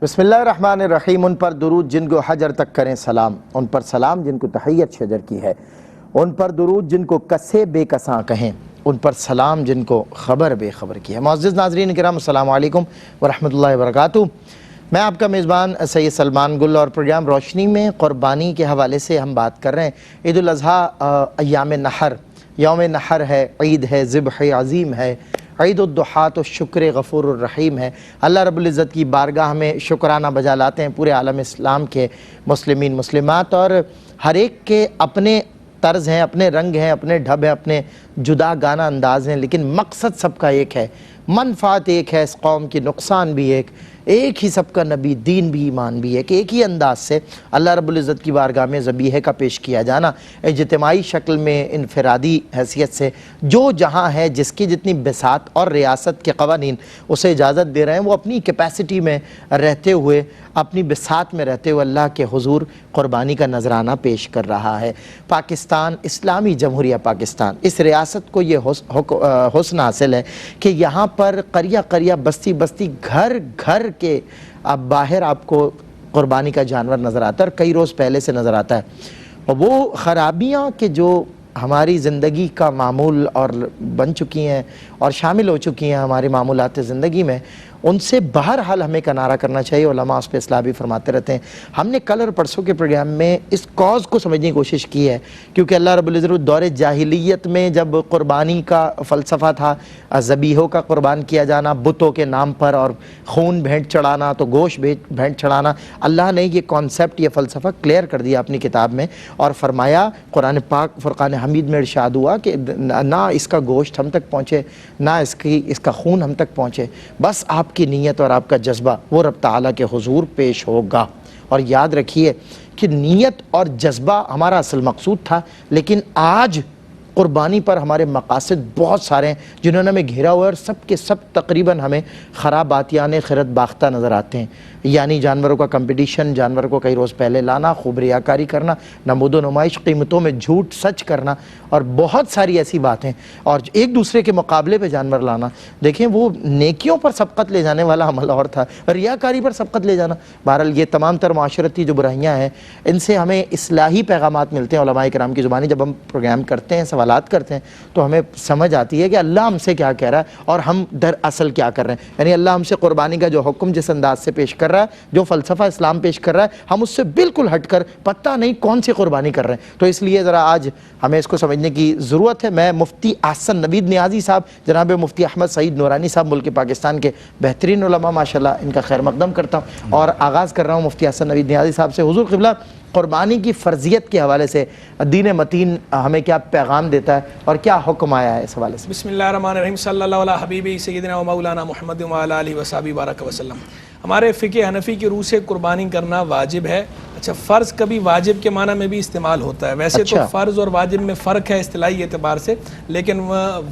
بسم اللہ الرحمن الرحیم۔ ان پر درود جن کو حجر تک کریں سلام، ان پر سلام جن کو تحیت شجر کی ہے، ان پر درود جن کو کسے بے کساں کہیں، ان پر سلام جن کو خبر بے خبر کی ہے۔ معزز ناظرین کرام، السلام علیکم ورحمۃ اللہ وبرکاتہ۔ میں آپ کا میزبان سید سلمان گل، اور پروگرام روشنی میں قربانی کے حوالے سے ہم بات کر رہے ہیں۔ عید الاضحیٰ، ایام نحر، یوم نحر ہے، عید ہے، ذبح عظیم ہے، عید الضحیٰ تو شکر غفور الرحیم ہے۔ اللہ رب العزت کی بارگاہ میں شکرانہ بجا لاتے ہیں پورے عالم اسلام کے مسلمین مسلمات، اور ہر ایک کے اپنے طرز ہیں، اپنے رنگ ہیں، اپنے ڈھب ہیں، اپنے جدا گانہ انداز ہیں، لیکن مقصد سب کا ایک ہے، منفعت ایک ہے اس قوم کی، نقصان بھی ایک ہی سب کا نبی، دین بھی، ایمان بھی کہ ایک ہی انداز سے اللہ رب العزت کی بارگاہ میں ذبیحہ کا پیش کیا جانا، اجتماعی شکل میں، انفرادی حیثیت سے، جو جہاں ہے، جس کی جتنی بساط اور ریاست کے قوانین اسے اجازت دے رہے ہیں، وہ اپنی کیپیسٹی میں رہتے ہوئے، اپنی بساط میں رہتے ہوئے اللہ کے حضور قربانی کا نذرانہ پیش کر رہا ہے۔ پاکستان، اسلامی جمہوریہ پاکستان، اس ریاست کو یہ حسن حاصل ہے کہ یہاں پر قریہ قریہ، بستی بستی، گھر گھر کے باہر آپ کو قربانی کا جانور نظر آتا ہے، اور کئی روز پہلے سے نظر آتا ہے۔ اور وہ خرابیاں کہ جو ہماری زندگی کا معمول اور بن چکی ہیں اور شامل ہو چکی ہیں ہمارے معمولات زندگی میں، ان سے بہرحال ہمیں کنارہ کرنا چاہیے۔ علماء اس پہ اصلاح بھی فرماتے رہتے ہیں۔ ہم نے کل اور پرسوں کے پروگرام میں اس کاز کو سمجھنے کی کوشش کی ہے، کیونکہ اللہ رب العزت دور جاہلیت میں جب قربانی کا فلسفہ تھا، ذبیحوں کا قربان کیا جانا بتوں کے نام پر، اور خون بھینٹ چڑھانا تو گوشت بھینٹ چڑھانا، اللہ نے یہ کانسیپٹ، یہ فلسفہ کلیئر کر دیا اپنی کتاب میں، اور فرمایا، قرآن پاک فرقان حمید میں ارشاد ہوا کہ نہ اس کا گوشت ہم تک پہنچے، نہ اس کا خون ہم تک پہنچے، بس آپ کی نیت اور آپ کا جذبہ وہ رب تعالیٰ کے حضور پیش ہوگا۔ اور یاد رکھیے کہ نیت اور جذبہ ہمارا اصل مقصود تھا، لیکن آج قربانی پر ہمارے مقاصد بہت سارے ہیں جنہوں نے ہمیں گھیرا ہوا ہے، اور سب کے سب تقریباً ہمیں خراباتیان خرد باختہ نظر آتے ہیں۔ یعنی جانوروں کا کمپٹیشن، جانور کو کئی روز پہلے لانا، خوب ریاکاری کرنا، نمود و نمائش، قیمتوں میں جھوٹ سچ کرنا، اور بہت ساری ایسی باتیں، اور ایک دوسرے کے مقابلے پہ جانور لانا۔ دیکھیں، وہ نیکیوں پر سبقت لے جانے والا عمل اور تھا، ریاکاری پر سبقت لے جانا۔ بہرحال یہ تمام تر معاشرتی جو برائیاں ہیں، ان سے ہمیں اصلاحی پیغامات ملتے ہیں علماء کرام کی زبانی۔ جب ہم پروگرام کرتے ہیں، سوالات کرتے ہیں، تو ہمیں سمجھ آتی ہے کہ اللہ ہم سے کیا کہہ رہا ہے اور ہم دراصل کیا کر رہے ہیں۔ یعنی اللہ ہم سے قربانی کا جو حکم جس انداز سے پیش کر رہا ہے، جو فلسفہ اسلام پیش کر رہا ہے، ہم اس سے بالکل ہٹ کر پتہ نہیں کون سی قربانی کر رہے ہیں۔ تو اس لیے ذرا آج ہمیں اس کو سمجھنے کی ضرورت ہے۔ میں مفتی احسن نوید نیازی صاحب، جناب مفتی احمد سعید نورانی صاحب، ملک پاکستان کے بہترین علماء، ماشاءاللہ، ان کا خیر مقدم کرتا ہوں، اور آغاز کر رہا ہوں مفتی احسن نوید نیازی صاحب سے۔ حضور قبلہ، قربانی کی فرضیت کے حوالے سے دین متین ہمیں کیا پیغام دیتا ہے اور کیا حکم آیا ہے اس حوالے سے؟ بسم اللہ الرحمن الرحیم، صلی اللہ علیہ حبیبی سیدنا و مولانا محمد وعلی آلہ وصحبہ بارک وسلم۔ ہمارے فقہ حنفی کی روح سے قربانی کرنا واجب ہے۔ اچھا، فرض کبھی واجب کے معنی میں بھی استعمال ہوتا ہے، ویسے تو فرض اور واجب میں فرق ہے اصطلاحی اعتبار سے، لیکن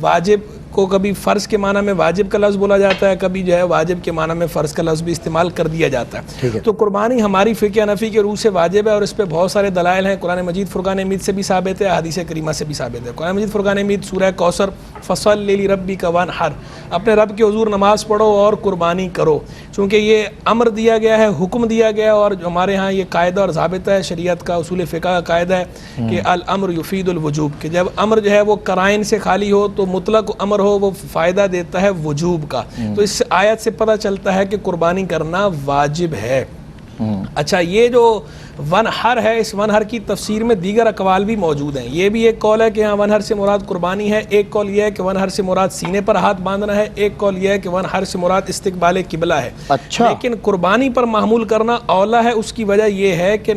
واجب کو کبھی فرض کے معنی میں واجب کا لفظ بولا جاتا ہے، کبھی جو ہے واجب کے معنی میں فرض کا لفظ بھی استعمال کر دیا جاتا ہے۔ تو قربانی ہماری فقہ حنفی کے روح سے واجب ہے، اور اس پہ بہت سارے دلائل ہیں۔ قرآن مجید فرقان حمید سے بھی ثابت ہے، حدیث کریمہ سے بھی ثابت ہے۔ قرآن مجید فرقان حمید سورہ کوثر، فصلی لربک وانحر، اپنے رب کے حضور نماز پڑھو اور قربانی کرو، چونکہ یہ امر دیا گیا ہے، حکم دیا گیا ہے، اور جو ہمارے ہاں یہ قاعدہ اور ضابطہ ہے، شریعت کا، اصول فقہ کا قاعدہ ہے کہ الامر یفید الوجوب، کہ جب امر جو ہے وہ قرائن سے خالی ہو تو مطلق امر ہو وہ فائدہ دیتا ہے وجوب کا۔ تو اس آیت سے پتہ چلتا ہے کہ قربانی کرنا واجب ہے۔ اچھا، یہ جو ونہر ہے، اس ونہر کی تفسیر میں دیگر اقوال بھی موجود ہیں۔ یہ بھی ایک قول ہے کہ ہاں ونہر سے مراد قربانی ہے، ایک قول یہ ہے کہ ونہر سے مراد سینے پر ہاتھ باندھنا ہے، ایک قول یہ ہے کہ ونہر سے مراد استقبال قبلہ ہے۔ اچھا، لیکن قربانی پر محمول کرنا اولا ہے۔ اس کی وجہ یہ ہے کہ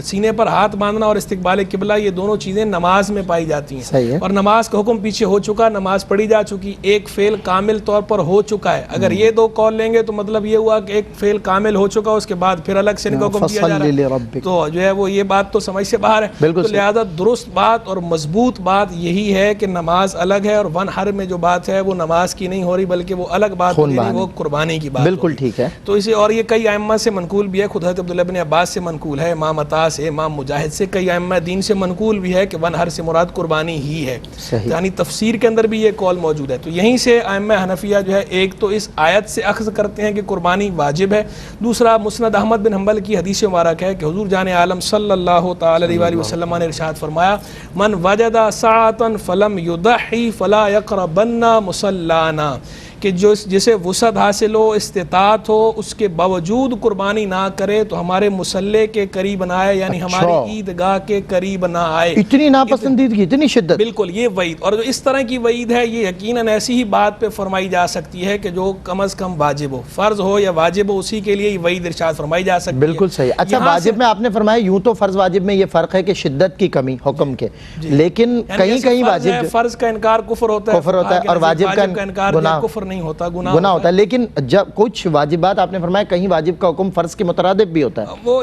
سینے پر ہاتھ باندھنا اور استقبال قبلہ، یہ دونوں چیزیں نماز میں پائی جاتی ہیں، اور نماز کا حکم پیچھے ہو چکا، نماز پڑھی جا چکی، ایک فعل کامل طور پر ہو چکا ہے۔ اگر یہ دو قول لیں گے تو مطلب یہ ہوا کہ ایک فعل کامل ہو چکا، اس کے بعد پھر الگ سے ان کا حکم دیا جا رہا ہے۔ تو جو ہے وہ یہ بات تو سمجھ سے باہر ہے. تو لہذا درست بات اور مضبوط بات یہی ہے کہ نماز الگ ہے اور ون ہر میں جو بات ہے وہ نماز کی نہیں ہو رہی بلکہ وہ الگ بات ہو رہی, وہ قربانی کی بات. بالکل ٹھیک ہے. تو اسے اور یہ کئی ائمہ سے منقول بھی ہے, خود حضرت عبداللہ بن عباس سے منقول ہے, امام عطا سے, امام مجاہد سے, کئی ائمہ دین سے منقول بھی ہے کہ ون ہر سے مراد قربانی ہی ہے. یعنی تفسیر کے اندر بھی یہ قول موجود ہے. تو یہیں سے ائمہ حنفیہ جو ہے ایک تو اس آیت سے اخذ کرتے ہیں کہ قربانی واجب ہے, دوسرا مسند احمد بن حنبل کی حدیث مبارک ہے کہ حضور جان عالم صلی اللہ تعالی علیہ وآلہ وسلم نے ارشاد فرمایا, من وجد ساعة فلم يضحي فلا يقربن مصلانا, کہ جو جسے وسعت حاصل ہو, استطاعت ہو, اس کے باوجود قربانی نہ کرے تو ہمارے مصلے کے قریب نہ آئے, یعنی ہماری عیدگاہ کے قریب نہ آئے. اتنی ناپسندیدگی, اتنی شدت. بالکل یہ وعید, اور جو اس طرح کی وعید ہے یہ یقیناً ایسی ہی بات پہ فرمائی جا سکتی ہے کہ جو کم از کم واجب ہو, فرض ہو یا واجب ہو, اسی کے لیے یہ وعید ارشاد فرمائی جا سکتی ہے. بالکل صحیح. اچھا واجب میں آپ نے فرمایا, یوں تو فرض واجب میں یہ فرق ہے کہ شدت کی کمی حکم کے, لیکن کہیں کہیں واجب فرض کا انکار کفر ہوتا ہے اور واجب کا انکار کفر نہیں ہوتا, گناہ ہوتا ہے. لیکن جب کچھ واجبات آپ نے فرمایا کہیں واجب کا حکم فرض کے مترادف بھی ہوتا ہے, وہ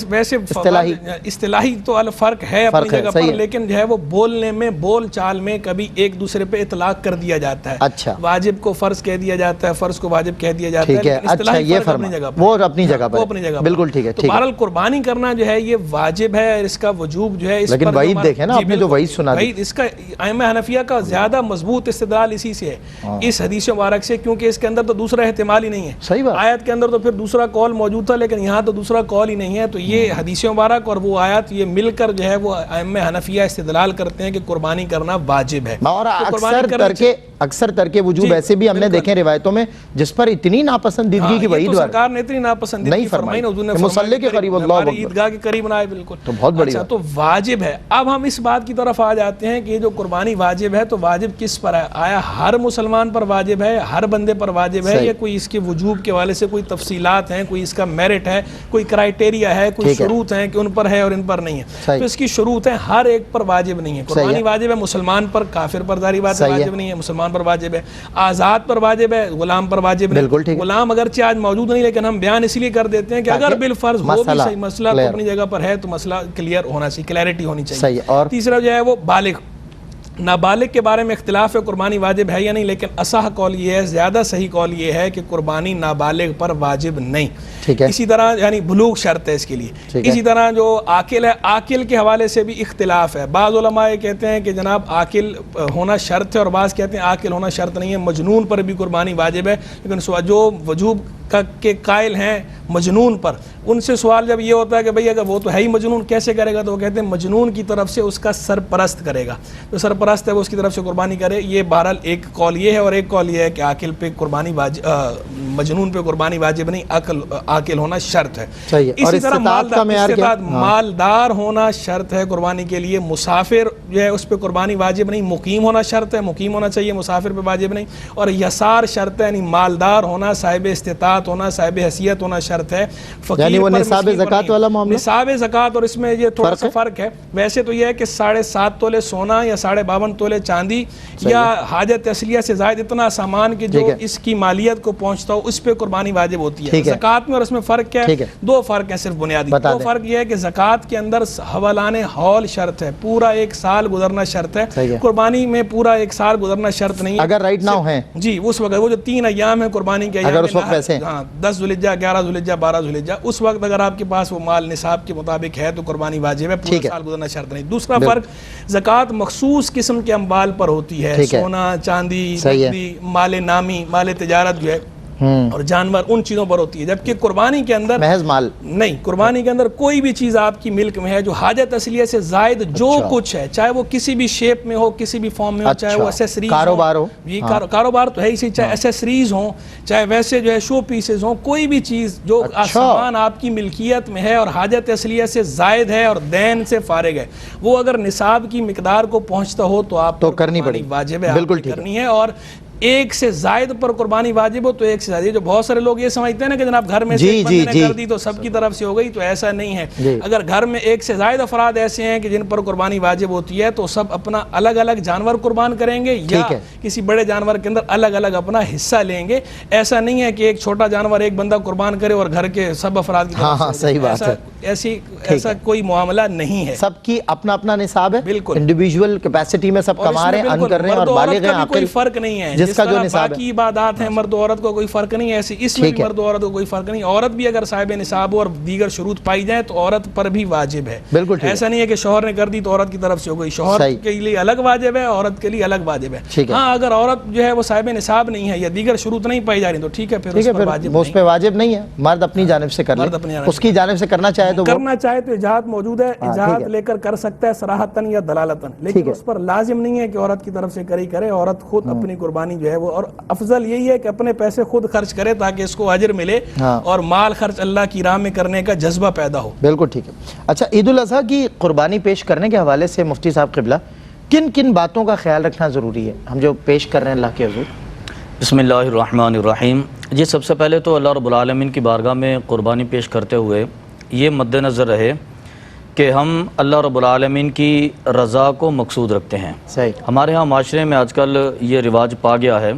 ویسے اصطلاحی تو فرق ہے اپنی جگہ پر, لیکن جو ہے وہ بولنے میں, بول چال میں کبھی ایک دوسرے پہ اطلاق کر دیا جاتا ہے. اچھا, واجب کو فرض کہہ دیا جاتا ہے, فرض کو واجب کہہ دیا جاتا ہے. ٹھیک ہے, اچھا یہ فرمایا وہ اپنی جگہ پر, بالکل ٹھیک ہے. تو بہرحال قربانی کرنا جو ہے یہ واجب ہے, اور اس کا وجوب جو ہے, لیکن وعید دیکھیں نا آپ نے جو وعید سنا دی, اس کا ائمہ حنفیہ کا زیادہ مضبوط استدلال اسی سے ہے, اس حدیث مبارک سے, کیونکہ اس کے اندر تو دوسرا احتمال ہی نہیں ہے. صحیح بات. آیت کے اندر تو پھر دوسرا قول موجود تھا, لیکن یہاں تو دوسرا قول ہی نہیں ہے. تو یہ حدیث مبارک اور وہ آیت یہ مل کر جو ہے وہ ائمہ حنفیہ استدلال کرتے ہیں کہ قربانی کرنا واجب ہے. اور اکثر ترک وجوب ایسے بھی ہم نے دیکھے روایتوں میں جس پر اتنی ناپسندیدگی کی وعید سرکار نے اتنی ناپسندیدگی فرمائی, مصلی کے قریب اللہ عیدگاہ کے قریب نہ آئے. بالکل, تو بہت بڑی تو واجب ہے. اب ہم اس بات کی طرف آ جاتے ہیں کہ یہ جو قربانی واجب ہے تو واجب کس پر ہے؟ آیا ہر مسلمان پر واجب ہے, ہر بندے پر واجب ہے, یا کوئی اس کے وجوب کے حوالے سے کوئی تفصیلات ہیں, کوئی اس کا میرٹ ہے, کوئی کرائٹیریا ہے, کوئی شروط ہیں کہ ان پر ہے اور ان پر نہیں ہے؟ تو اس کی شروط ہیں, ہر ایک پر واجب نہیں ہے. قربانی واجب ہے مسلمان پر, کافر پر ظاہری بات واجب نہیں ہے, مسلمان پر واجب ہے, آزاد پر واجب ہے, غلام پر واجب نہیں. غلام اگرچہ آج موجود نہیں, لیکن ہم بیان اس لیے کر دیتے ہیں کہ اگر بالفرض ہو بھی صحیح, مسئلہ اپنی جگہ پر ہے تو مسئلہ کلیئر ہونا چاہیے, کلیئرٹی ہونی چاہیے. تیسرا جو ہے وہ بالغ, نابالغ کے بارے میں اختلاف ہے قربانی واجب ہے یا نہیں, لیکن اصح قول یہ ہے, زیادہ صحیح قول یہ ہے کہ قربانی نابالغ پر واجب نہیں. اسی طرح یعنی بلوغ شرط ہے اس کے لیے. اسی طرح جو عاقل ہے, عاقل کے حوالے سے بھی اختلاف ہے. بعض علماء کہتے ہیں کہ جناب عاقل ہونا شرط ہے, اور بعض کہتے ہیں عاقل ہونا شرط نہیں ہے, مجنون پر بھی قربانی واجب ہے. لیکن جو وجوب کے قائل ہیں مجنون پر, ان سے سوال جب یہ ہوتا ہے کہ بھئی اگر وہ تو ہے ہی مجنون, کیسے کرے گا؟ تو وہ کہتے ہیں مجنون کی طرف سے اس کا سرپرست کرے گا, تو سرپرست ہے وہ اس کی طرف سے قربانی کرے. یہ بہرحال ایک قول یہ ہے, اور ایک قول یہ ہے کہ عاقل پہ قربانی واجب, مجنون پہ قربانی واجب نہیں, عاقل ہونا شرط ہے. اسی طرح مالدار ہونا شرط ہے قربانی کے لیے. مسافر جو ہے اس پہ قربانی واجب نہیں, مقیم ہونا شرط ہے, مقیم ہونا چاہیے, مسافر پہ واجب نہیں. اور یسار شرط ہے, یعنی مالدار ہونا, صاحب استطاعت ہونا, صاحب حیثیت ہونا شرط ہے. یعنی وہ نصاب زکات والا معاملہ, نصاب زکات, اور اس میں یہ تھوڑا سا فرق ہے. ویسے تو یہ ہے کہ 7.5 تولے سونا یا 52.5 تولے چاندی یا حاجت اصلیہ سے زائد اتنا سامان کہ جو اس کی مالیت کو پہنچتا ہو, اس پہ قربانی واجب ہوتی ہے. زکات میں اور اس میں فرق کیا ہے؟ 2 فرق ہیں صرف بنیادی. 2 فرق یہ ہے کہ زکات کے اندر حولان حول شرط ہے, پورا 1 سال گزرنا شرط ہے. قربانی میں پورا 1 سال گزرنا شرط نہیں ہے. اگر رائٹ ناؤ ہے جی, اس وقت وہ جو 3 ایام ہے قربانی کے, اگر اس وقت پیسے 10 ذوالحجہ, 11 ذوالحجہ, 12 ذوالحجہ, اس وقت اگر آپ کے پاس وہ مال نصاب کے مطابق ہے تو قربانی واجب ہے, پورا سال گزرنا شرط نہیں. دوسرا فرق, زکات مخصوص قسم کے اموال پر ہوتی ہے, سونا, چاندی, نقدی, مال نامی, مال تجارت جو ہے, اور جانور, ان چیزوں پر ہوتی ہے. جبکہ قربانی کے اندر محض مال نہیں, قربانی کے اندر کوئی بھی چیز آپ کی ملک میں ہے جو حاجت اصلیہ سے زائد جو کچھ ہے, چاہے وہ کسی بھی شیپ میں ہو, کسی بھی فارم میں ہو, چاہے وہ ایسیسریز کاروبار ہو, کاروبار تو ہے ہی, چاہے ایسیسریز ہوں, چاہے ویسے جو ہے شو پیسز ہوں, کوئی بھی چیز جو سامان آپ کی ملکیت میں ہے اور حاجت اصلیہ سے زائد ہے اور دین سے فارغ ہے, وہ اگر نصاب کی مقدار کو پہنچتا ہو تو آپ کو کرنی پڑی, واجب ہے, بالکل کرنی ہے. اور 1 سے زائد پر قربانی واجب ہو تو 1 سے زائد. جو بہت سارے لوگ یہ سمجھتے ہیں نا کہ جناب گھر میں سے ایک بندے نے کر دی تو سب کی طرف سے ہو گئی, تو ایسا نہیں ہے. اگر گھر میں 1 سے زائد افراد ایسے ہیں کہ جن پر قربانی واجب ہوتی ہے تو سب اپنا الگ الگ جانور قربان کریں گے, یا کسی بڑے جانور کے اندر الگ الگ اپنا حصہ لیں گے. ایسا نہیں ہے کہ ایک چھوٹا جانور ایک بندہ قربان کرے اور گھر کے سب افراد کی طرف سے. صحیح بات ہے. ایسا کوئی معاملہ نہیں ہے. سب کی اپنا اپنا نصاب ہے, بالکل انڈیویجول کیپیسٹی میں سب کما رہے ہیں, ارن کر رہے ہیں, اور بالغ ہیں, کوئی فرق نہیں ہے. جس کا جو نصاب ہے, باقی عبادات ہیں مرد و عورت کو کوئی فرق نہیں ہے, ایسی اس میں بھی مرد و عورت کو کوئی فرق نہیں. عورت بھی اگر صاحب نصاب ہو اور دیگر شروط پائی جائیں تو عورت پر بھی واجب ہے. بالکل ایسا نہیں ہے کہ شوہر نے کر دی تو عورت کی طرف سے ہو گئی, شوہر کے لیے الگ واجب ہے, عورت کے لیے الگ واجب ہے. ہاں اگر عورت جو ہے وہ صاحب نصاب نہیں ہے یا دیگر شروط نہیں پائی جا رہی تو ٹھیک ہے, پھر اس پہ واجب نہیں ہے, مرد اپنی جانب سے کر لے, اس کی جانب سے کرنا چاہے تو اجازت موجود ہے, اجازت لے کر کر سکتا ہے صراحتاً یا دلالتاً, لیکن اس پر لازم نہیں ہے کہ عورت کی طرف سے کرے. عورت خود اپنی قربانی جو ہے وہ, اور افضل یہی ہے کہ اپنے پیسے خود خرچ کرے تاکہ اس کو اجر ملے اور مال خرچ اللہ کی راہ میں کرنے کا جذبہ پیدا ہو. بالکل ٹھیک ہے. اچھا, عید الاضحیٰ کی قربانی پیش کرنے کے حوالے سے مفتی صاحب قبلہ کن کن باتوں کا خیال رکھنا ضروری ہے, ہم جو پیش کر رہے ہیں اللہ کے حضور؟ بسم اللہ الرحمن الرحیم. جی, سب سے پہلے تو اللہ رب العالمین کی بارگاہ میں قربانی پیش کرتے ہوئے یہ مد نظر رہے کہ ہم اللہ رب العالمین کی رضا کو مقصود رکھتے ہیں. صحیح. ہمارے ہاں معاشرے میں آج کل یہ رواج پا گیا ہے,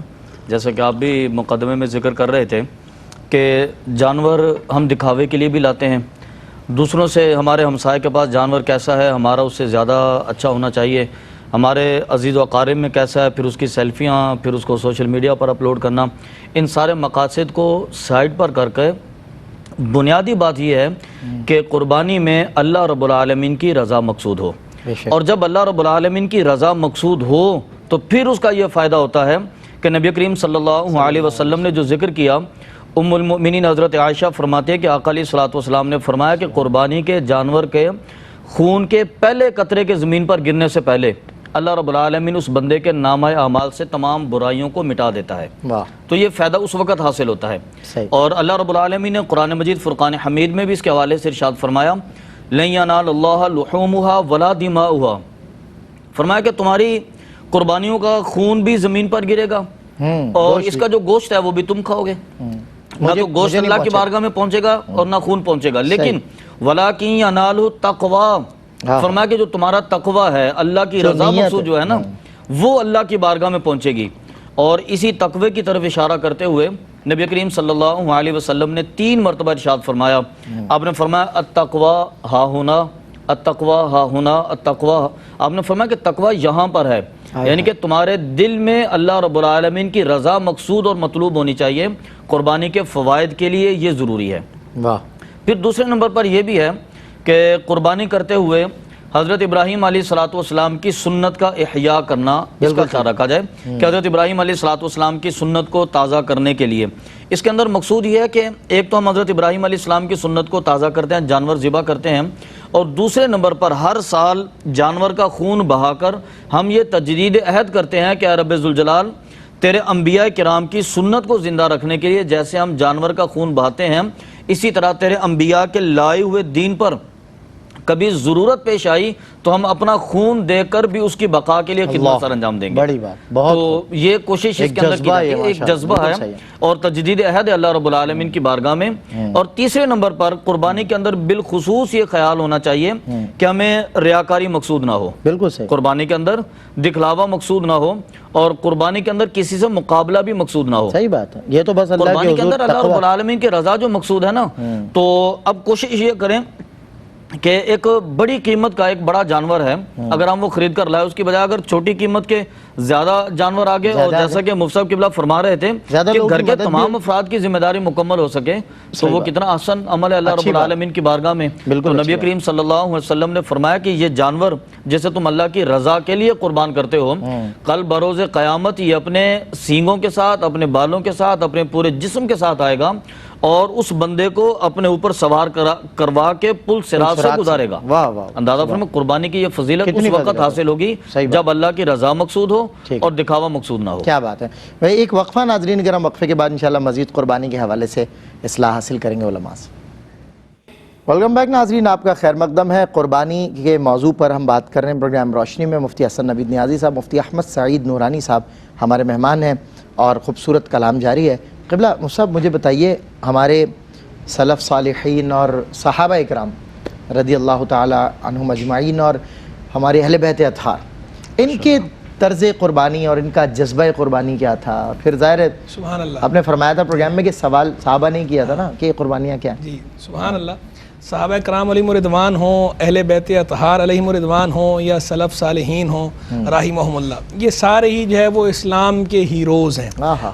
جیسا کہ آپ بھی مقدمے میں ذکر کر رہے تھے, کہ جانور ہم دکھاوے کے لیے بھی لاتے ہیں. دوسروں سے, ہمارے ہمسائے کے پاس جانور کیسا ہے, ہمارا اس سے زیادہ اچھا ہونا چاہیے. ہمارے عزیز و اقارب میں کیسا ہے, پھر اس کی سیلفیاں, پھر اس کو سوشل میڈیا پر اپلوڈ کرنا. ان سارے مقاصد کو سائڈ پر کر کے بنیادی بات یہ ہے کہ قربانی میں اللہ رب العالمین کی رضا مقصود ہو. اور جب اللہ رب العالمین کی رضا مقصود ہو تو پھر اس کا یہ فائدہ ہوتا ہے کہ نبی کریم صلی اللہ علیہ وسلم نے جو ذکر کیا, ام المؤمنین حضرت عائشہ فرماتے ہیں کہ آقا علیہ الصلوۃ والسلام نے فرمایا کہ قربانی کے جانور کے خون کے پہلے قطرے کے زمین پر گرنے سے پہلے اللہ رب العالمین اس بندے کے نامہ اعمال سے تمام برائیوں کو مٹا دیتا ہے. تو یہ فائدہ اس وقت حاصل ہوتا ہے. اور اللہ رب العالمین نے قرآن مجید فرقان حمید میں بھی اس کے حوالے سے ارشاد فرمایا, لن ینال اللہ لحومها ولا دماؤها, فرمایا کہ تمہاری قربانیوں کا خون بھی زمین پر گرے گا اور اس کا جو گوشت ہے وہ بھی تم کھاؤ گے. نہ تو گوشت اللہ کی بارگاہ میں پہنچے گا اور نہ خون پہنچے گا, لیکن ولاکن ینالہ التقوی, فرمایا کہ جو تمہارا تقوی ہے, اللہ کی رضا مقصود جو ہے نا, وہ اللہ کی بارگاہ میں پہنچے گی. اور اسی تقوی کی طرف اشارہ کرتے ہوئے نبی کریم صلی اللہ علیہ وسلم نے 3 مرتبہ ارشاد فرمایا. آپ نے فرمایا التقوی ہا ہونا, التقوی ہا ہونا, التقوی. آپ نے فرمایا کہ تقوی یہاں پر ہے, یعنی کہ تمہارے دل میں اللہ رب العالمین کی رضا مقصود اور مطلوب ہونی چاہیے. قربانی کے فوائد کے لیے یہ ضروری ہے. پھر دوسرے نمبر پر یہ بھی ہے کہ قربانی کرتے ہوئے حضرت ابراہیم علیہ الصلوۃ والسلام کی سنت کا احیاء کرنا, اس کا خیال رکھا جائے کہ حضرت ابراہیم علیہ الصلوۃ والسلام کی سنت کو تازہ کرنے کے لیے اس کے اندر مقصود یہ ہے کہ ایک تو ہم حضرت ابراہیم علیہ السلام کی سنت کو تازہ کرتے ہیں, جانور ذبح کرتے ہیں, اور دوسرے نمبر پر ہر سال جانور کا خون بہا کر ہم یہ تجدید عہد کرتے ہیں کہ اے رب ذوالجلال, تیرے انبیاء کرام کی سنت کو زندہ رکھنے کے لیے جیسے ہم جانور کا خون بہاتے ہیں, اسی طرح تیرے انبیاء کے لائے ہوئے دین پر کبھی ضرورت پیش آئی تو ہم اپنا خون دے کر بھی اس کی بقا کے لیے خدمت سر انجام دیں گے. بڑی بات, بہت. تو یہ کوشش اس کے اندر کی جاتی ہے, ایک جذبہ ہے اور تجدید عہد ہے اللہ رب العالمین کی بارگاہ میں. اور تیسرے نمبر پر قربانی کے اندر بالخصوص یہ خیال ہونا چاہیے کہ ہمیں ریاکاری مقصود نہ ہو. بالکل صحیح. قربانی کے اندر دکھلاوا مقصود نہ ہو اور قربانی کے اندر کسی سے مقابلہ بھی مقصود نہ ہو. صحیح بات ہے, یہ تو بس اللہ قربانی کے اندر اللہ رب العالمین کی رضا جو مقصود ہے نا, تو اب کوشش یہ کریں کہ ایک بڑی قیمت کا ایک بڑا جانور ہے, اگر ہم وہ خرید کر لائے, اس کی بجائے اگر چھوٹی قیمت کے زیادہ جانور آگے, اور جیسا کہ مفتی صاحب قبلہ فرما رہے تھے کہ گھر کے تمام افراد کی ذمہ داری مکمل ہو سکے, تو وہ کتنا آسان عمل ہے اللہ رب العالمین کی بارگاہ میں. تو نبی کریم صلی اللہ علیہ وسلم نے فرمایا کہ یہ جانور جسے تم اللہ کی رضا کے لیے قربان کرتے ہو, کل بروز قیامت یہ اپنے سینگوں کے ساتھ, اپنے بالوں کے ساتھ, اپنے پورے جسم کے ساتھ آئے گا اور اس بندے کو اپنے اوپر سوار کروا کے پل صراط سے گزارے گا. اندازہ فرمائیں قربانی کی یہ فضیلت اس وقت حاصل ہوگی جب اللہ کی رضا مقصود ہو اور دکھاوا مقصود نہ ہو. کیا بات ہے. ایک وقفہ ناظرین, اگر ہم وقفے کے بعد انشاءاللہ مزید قربانی کے حوالے سے اصلاح حاصل کریں گے علماء سے. ویلکم بیک ناظرین, آپ کا خیر مقدم ہے. قربانی کے موضوع پر ہم بات کر رہے ہیں پروگرام روشنی میں. مفتی حسن نوید نیازی صاحب, مفتی احمد سعید نورانی صاحب ہمارے مہمان ہیں اور خوبصورت کلام جاری ہے. قبلہ صاحب مجھے بتائیے, ہمارے سلف صالحین اور صحابہ اکرام رضی اللہ تعالی عنہم اجمعین اور ہمارے اہل بیت اطہار, ان کے طرز قربانی اور ان کا جذبہ قربانی کیا تھا؟ پھر ظاہر ہے سبحان اللہ, آپ نے فرمایا تھا پروگرام میں کہ سوال صحابہ نے کیا تھا نا کہ قربانیاں کیا ہیں. جی سبحان اللہ. صحابہ کرام علیہم رضوان ہوں، اہل بیت اطہار علیہم رضوان ہوں، یا سلف صالحین ہوں رحمہم اللہ، یہ سارے ہی جو ہے وہ اسلام کے ہیروز ہیں،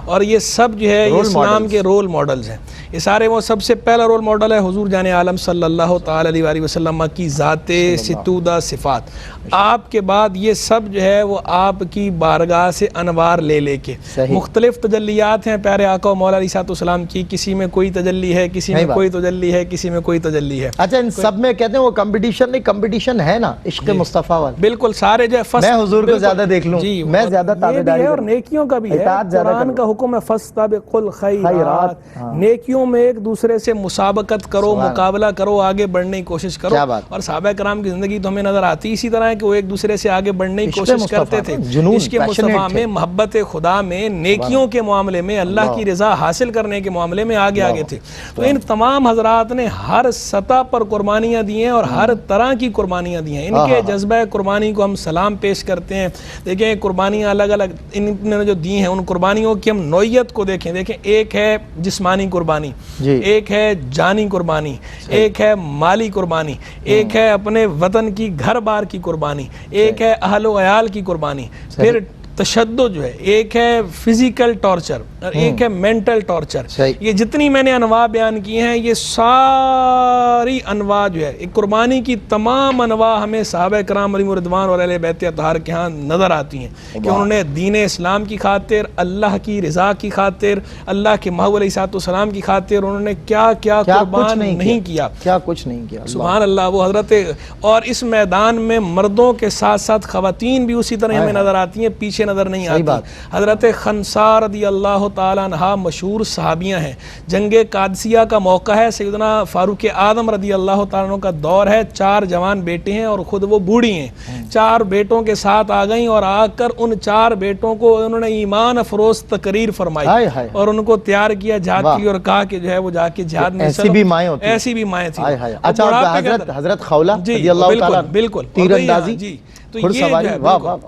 اور یہ سب جو ہے یہ اسلام کے رول ماڈلز ہیں۔ یہ سارے وہ سب سے پہلا رول ماڈل ہے حضور جان عالم صلی اللہ تعالی علیہ وآلہ وسلم کی ذات ستودہ صفات۔ آپ کے بعد یہ سب جو ہے وہ آپ کی بارگاہ سے انوار لے لے کے مختلف تجلیات ہیں پیارے آقا و مولا علیہ الصلوۃ والسلام کی، کسی میں کوئی تجلی ہے، کسی میں کوئی تجلی ہے، کسی میں کوئی تجلی ہے۔ اچھا ان سب میں کہتے ہیں وہ کمپٹیشن نہیں، کمپٹیشن ہے نا عشق مصطفیٰ والا، بالکل سارے جو ہے میں حضور کو زیادہ دیکھ لوں، میں زیادہ تابعداری اور نیکیوں کا بھی ہے، قرآن کا حکم ہے فاستبقوا الخیرات، نیکیوں میں ایک دوسرے سے مسابقت کرو، مقابلہ کرو، آگے بڑھنے کی کوشش کرو۔ اور صحابہ کرام کی زندگی تو ہمیں نظر آتی اسی طرح ہے کہ وہ ایک دوسرے سے آگے بڑھنے کی کوشش کرتے تھے، عشق مصطفیٰ میں، محبت خدا میں، نیکیوں کے معاملے میں، اللہ کی رضا حاصل کرنے کے معاملے میں آگے تھے۔ تو ان تمام حضرات نے ہر سطح پر قربانیاں دی ہیں اور ہر طرح کی قربانیاں دی ہیں۔ ان کے جذبہ قربانی کو ہم سلام پیش کرتے ہیں۔ دیکھیں قربانیاں الگ الگ ان نے جو دی ہیں، ان قربانیوں کی ہم نوعیت کو دیکھیں۔ ایک ہے جسمانی قربانی، ایک ہے جانی قربانی، ایک ہے مالی قربانی، ایک ہے اپنے وطن کی گھر بار کی قربانی، ایک ہے اہل و عیال کی قربانی، پھر تشدد جو ہے، ایک ہے فزیکل ٹارچر اور ایک ہے مینٹل ٹارچر۔ یہ جتنی میں نے انواع بیان کی ہیں، یہ ساری انواع جو ہے ایک قربانی کی تمام انواع ہمیں صحابہ کرام علیہم رضوان اور اہل بیت اطہار کے ہاں نظر آتی ہیں کہ انہوں نے دین اسلام کی خاطر، اللہ کی رضا کی خاطر، اللہ کے محبوب علیہ الصلوۃ والسلام کی خاطر انہوں نے کیا کیا قربان نہیں کیا، کیا کچھ نہیں کیا۔ سبحان اللہ۔ وہ حضرت، اور اس میدان میں مردوں کے ساتھ ساتھ خواتین بھی اسی طرح ہمیں نظر آتی ہیں، پیچھے نظر نہیں آتی۔ حضرت خنسا رضی اللہ تعالیٰ عنہا مشہور صحابیاں ہیں۔ جنگ قادسیہ کا موقع ہے، سیدنا فاروق اعظم رضی اللہ تعالیٰ عنہ کا دور ہے، 4 جوان بیٹے ہیں اور خود وہ بوڑھی ہیں، 4 بیٹوں کے ساتھ آ گئیں اور آ کر ان 4 بیٹوں کو انہوں نے ایمان افروز تقریر فرمائی اور ان کو تیار کیا جہاد کے لیے اور کہا کہ جو ہے وہ جا کے جہاد میں ایسی بھی مائیں ہوتی ہیں، ایسی بھی مائیں تھیں۔ اچھا حضرت خولہ رضی اللہ تعالیٰ بالکل تیر اندازی، تو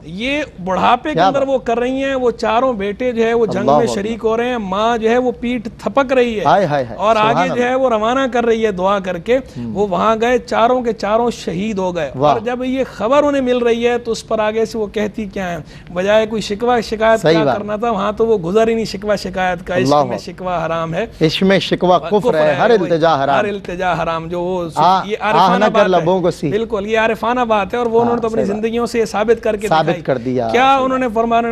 یہ بڑھاپے کے اندر وہ کر رہی ہیں، وہ 4 بیٹے جو ہے وہ جنگ میں شریک ہو رہے ہیں، ماں جو ہے وہ پیٹھ تھپک رہی ہے اور آگے جو ہے وہ روانہ کر رہی ہے دعا کر کے۔ وہ وہاں گئے، 4 کے 4 شہید ہو گئے، اور جب یہ خبر انہیں مل رہی ہے تو اس پر آگے سے وہ کہتی کیا ہے، بجائے کوئی شکوہ شکایت کیا کرنا تھا وہاں تو وہ گزر ہی نہیں شکوہ شکایت کا۔ عشق میں شکوہ حرام ہے، عشق میں شکوہ کفر ہے، ہر التجا حرام، ہر التجا حرام، جو وہ یہ عارفانہ بات ہے، بالکل یہ عارفانہ بات ہے، اور وہ انہوں نے تو اپنی زندگیوں سے ثابت کر دیا۔ کیا انہوں نے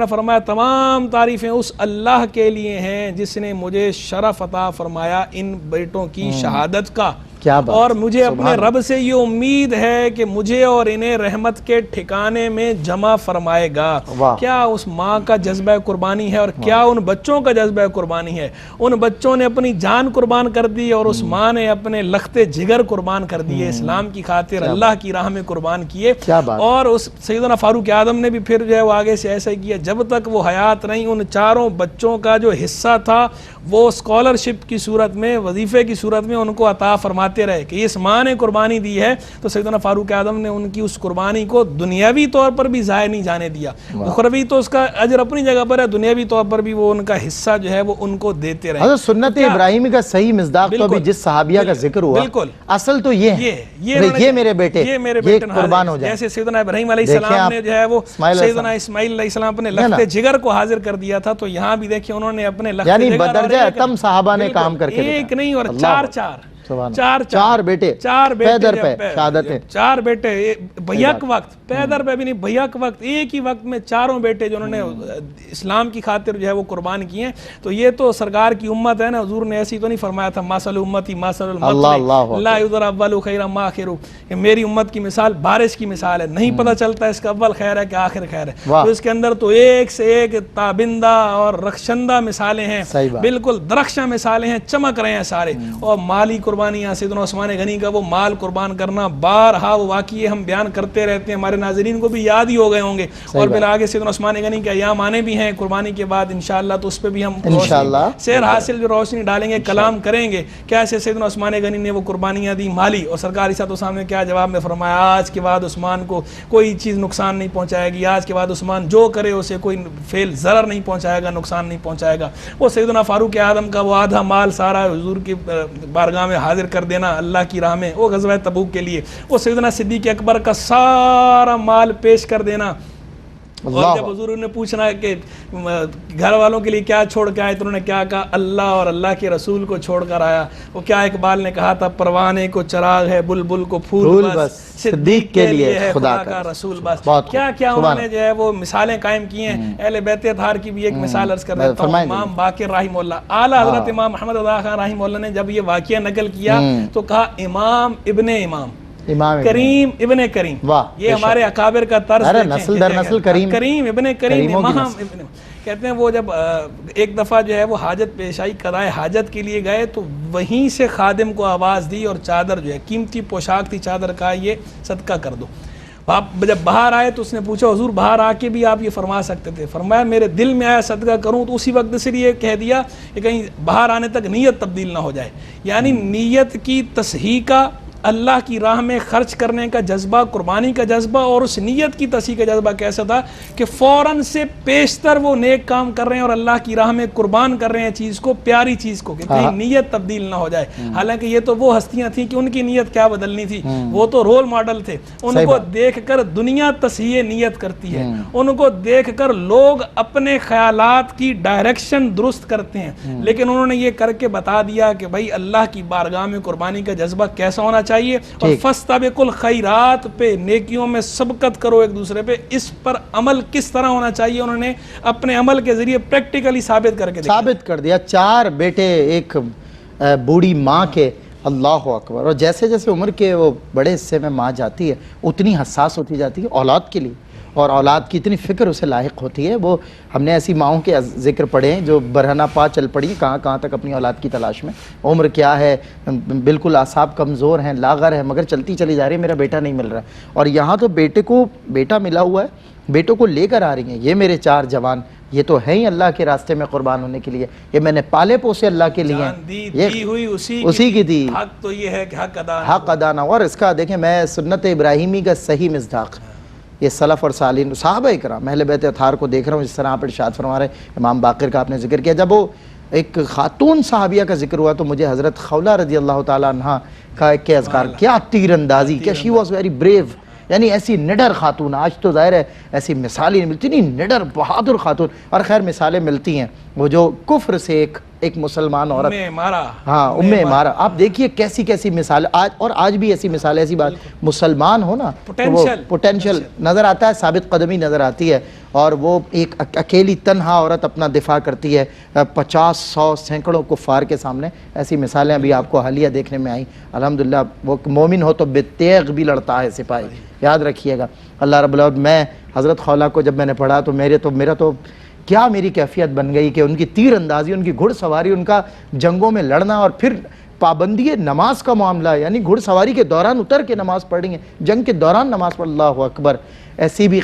فرمایا تمام تعریفیں اس اللہ کے لیے ہیں جس نے مجھے شرف عطا فرمایا ان بیٹوں کی شہادت کا، اور مجھے اپنے رب سے یہ امید ہے کہ مجھے اور انہیں رحمت کے ٹھکانے میں جمع فرمائے گا۔ کیا اس ماں کا جذبہ قربانی ہے اور کیا ان بچوں کا جذبہ قربانی ہے۔ ان بچوں نے اپنی جان قربان کر دی اور اس ماں نے اپنے لخت جگر قربان کر دیے، اسلام کی خاطر اللہ کی راہ میں قربان کیے۔ اور اس سیدنا فاروق اعظم نے بھی پھر جو ہے وہ آگے سے ایسا کیا، جب تک وہ حیات نہیں ان 4 بچوں کا جو حصہ تھا وہ اسکالرشپ کی صورت میں، وظیفے کی صورت میں ان کو عطا فرماتے رہے کہ اس ماں نے قربانی دی ہے۔ تو سیدنا فاروق اعظم نے ان کی اس قربانی کو دنیاوی طور پر بھی ضائع نہیں جانے دیا، اخروی تو اس کا اجر اپنی جگہ پر ہے، دنیاوی طور پر بھی وہ ان کا حصہ جو ہے وہ ان کو دیتے رہے۔ حضرت سنت ابراہیمی کا صحیح مصداق تو ابھی جس صحابیہ کا ذکر ہوا، اصل تو یہ ہے، یہ میرے بیٹے، یہ قربان ہو جائے۔ جیسے سیدنا ابراہیم علیہ السلام نے جو ہے وہ سیدنا اسماعیل علیہ السلام اپنے لخت جگر کو حاضر کر دیا تھا، تو یہاں بھی دیکھیں انہوں نے اپنے لخت جگر، یعنی بدرجہ اتم صحابہ نے کام کر کے ایک نہیں اور 4 بیٹے، 4 پیدر پہ شہادتیں، 4 بیٹے بیک وقت، پیدر پہ بھی نہیں، بیک وقت، ایک ہی وقت میں 4 بیٹے جو انہوں نے اسلام کی خاطر جو ہے وہ قربان کیے ہیں۔ تو یہ تو سرکار کی امت ہے نا، حضور نے ایسی تو نہیں فرمایا تھا مثل امتی مثل المطر لا یضرب اول خیر ما آخر، کہ میری امت کی مثال بارش کی مثال ہے، نہیں پتہ چلتا اس کا اول خیر ہے کہ آخر خیر ہے۔ تو اس کے اندر تو ایک سے ایک تابندہ اور رخشندہ مثالیں ہیں، بالکل درخشاں مثالیں ہیں، چمک رہے ہیں سارے۔ اور مالی قربانیاں، سیدنا عثمان غنی کا وہ مال قربان کرنا، بارہا وہ واقعے ہم بیان کرتے رہتے ہیں، ہمارے ناظرین کو بھی یاد ہی ہو گئے ہوں گے، اور پھر آگے سیدنا عثمان غنی کے ایام آنے بھی ہیں قربانی کے بعد انشاءاللہ، تو اس پہ بھی ہم سیر حاصل روشنی ڈالیں گے، کلام کریں گے کیسے سیدنا عثمان غنی نے وہ قربانیاں دی مالی، اور سرکار عیسیٰ السلام نے کیا جواب میں فرمایا، آج کے بعد عثمان کو کوئی چیز نقصان نہیں پہنچائے گی، آج کے بعد عثمان جو کرے اسے کوئی فعل ضرر نہیں پہنچائے گا، نقصان نہیں پہنچائے گا۔ وہ سیدنا فاروق اعظم کا وہ آدھا مال سارا حضور کی بارگاہ میں حاضر کر دینا اللہ کی راہ میں، وہ غزوہ تبوک کے لیے، وہ سیدنا صدیق اکبر کا سارا مال پیش کر دینا، اور جب حضور نے پوچھنا ہے کہ گھر والوں کے لیے کیا چھوڑ کے آئے تو انہوں نے کیا کہا، اللہ اور اللہ کے رسول کو چھوڑ کر آیا۔ وہ کیا اقبال نے کہا تھا، پروانے کو چراغ ہے بلبل کو پھول بس، صدیق کے لیے ہے خدا کا رسول بس۔ کیا کیا انہوں نے جو ہے وہ مثالیں قائم کی ہیں۔ اہل بیت اطہار کی بھی ایک مثال عرض کر دیتا ہوں، امام باقر رحمہ اللہ، اعلیٰ حضرت امام محمد رضا خان رحمہ اللہ نے جب یہ واقعہ نقل کیا تو کہا امام ابن امام، کریم ابن کریم، یہ ہمارے اکابر کا طرز نسل در نسل کریم، کریم ابن کریم، امام ابن کہتے ہیں۔ وہ جب ایک دفعہ جو ہے وہ حاجت پیش آئی، قضائے حاجت کے لیے گئے تو وہیں سے خادم کو آواز دی اور چادر جو ہے قیمتی پوشاک تھی چادر کا، یہ صدقہ کر دو۔ آپ جب باہر آئے تو اس نے پوچھا حضور باہر آ کے بھی آپ یہ فرما سکتے تھے؟ فرمایا میرے دل میں آیا صدقہ کروں، تو اسی وقت سے یہ کہہ دیا کہ کہیں باہر آنے تک نیت تبدیل نہ ہو جائے، یعنی نیت کی تصحیح کا، اللہ کی راہ میں خرچ کرنے کا جذبہ، قربانی کا جذبہ، اور اس نیت کی تصحیح کا جذبہ کیسا تھا کہ فوراً سے پیشتر وہ نیک کام کر رہے ہیں اور اللہ کی راہ میں قربان کر رہے ہیں چیز کو، پیاری چیز کو، کہ کہیں نیت تبدیل نہ ہو جائے۔ حالانکہ یہ تو وہ ہستیاں تھیں کہ ان کی نیت کیا بدلنی تھی، وہ تو رول ماڈل تھے، ان کو دیکھ کر دنیا تصحیح نیت کرتی ہے، ان کو دیکھ کر لوگ اپنے خیالات کی ڈائریکشن درست کرتے ہیں، لیکن انہوں نے یہ کر کے بتا دیا کہ بھائی اللہ کی بارگاہ میں قربانی کا جذبہ کیسا ہونا چاہیے، اور فاستبقوا الخیرات پہ، نیکیوں میں سبقت کرو ایک دوسرے پہ، اس پر عمل کس طرح ہونا چاہیے انہوں نے اپنے عمل کے ذریعے پریکٹیکلی ثابت کر کے ثابت کر دیا۔ 4 بیٹے ایک بوڑھی ماں کے، اللہ اکبر، اور جیسے جیسے عمر کے وہ بڑے حصے میں ماں جاتی ہے اتنی حساس ہوتی جاتی ہے اولاد کے لیے، اور اولاد کی اتنی فکر اسے لاحق ہوتی ہے۔ وہ ہم نے ایسی ماؤں کے ذکر پڑھے ہیں جو برہنہ پا چل پڑی کہاں کہاں تک اپنی اولاد کی تلاش میں، عمر کیا ہے، بالکل اعصاب کمزور ہیں، لاغر ہے، مگر چلتی چلی جا رہی ہے، میرا بیٹا نہیں مل رہا ہے، اور یہاں تو بیٹے کو بیٹا ملا ہوا ہے، بیٹوں کو لے کر آ رہی ہیں، یہ میرے 4 جوان، یہ تو ہیں ہی اللہ کے راستے میں قربان ہونے کے لیے، یہ میں نے پالے پوسے اللہ کے لیے ہیں، اسی کی دی، حق تو یہ ہے کہ حق ادا نہ ہو۔ اور اس کا دیکھیں، میں سنت ابراہیمی کا صحیح مصداق، یہ سلف اور صالحین صحابہ اکرام اہل بیت اطہار کو دیکھ رہا ہوں، جس طرح آپ ارشاد فرما رہے ہیں، امام باقر کا آپ نے ذکر کیا، جب وہ ایک خاتون صحابیہ کا ذکر ہوا تو مجھے حضرت خولہ رضی اللہ تعالیٰ عنہ کا ایک اذکار، کیا تیر اندازی، کیا شی واز ویری بریو، یعنی ایسی نڈر خاتون، آج تو ظاہر ہے ایسی مثال ہی نہیں ملتی، نہیں نڈر بہادر خاتون، اور خیر مثالیں ملتی ہیں، وہ جو کفر سے ایک مسلمان عورت، ہاں ام عمارہ، آپ دیکھیے کیسی کیسی مثال آج، اور آج بھی ایسی مثال، ایسی بات مسلمان ہو نا، پوٹینشل نظر آتا ہے، ثابت قدمی نظر آتی ہے، اور وہ ایک اکیلی تنہا عورت اپنا دفاع کرتی ہے 50 100 سینکڑوں کفار کے سامنے، ایسی مثالیں ابھی آپ کو حالیہ دیکھنے میں آئیں۔ الحمدللہ وہ مومن ہو تو بے تیغ بھی لڑتا ہے سپاہی، یاد رکھیے گا۔ اللہ رب العزت، میں حضرت خولہ کو جب میں نے پڑھا تو میرا تو کیا میری کیفیت بن گئی کہ ان کی تیر اندازی، ان کی گھڑ سواری، ان کا جنگوں میں لڑنا، اور پھر پابندی نماز کا معاملہ، یعنی گھڑ سواری کے دوران اتر کے نماز پڑھ رہی ہیں، جنگ کے دوران نماز پڑھ، اللہ اکبر۔ ایسی بھی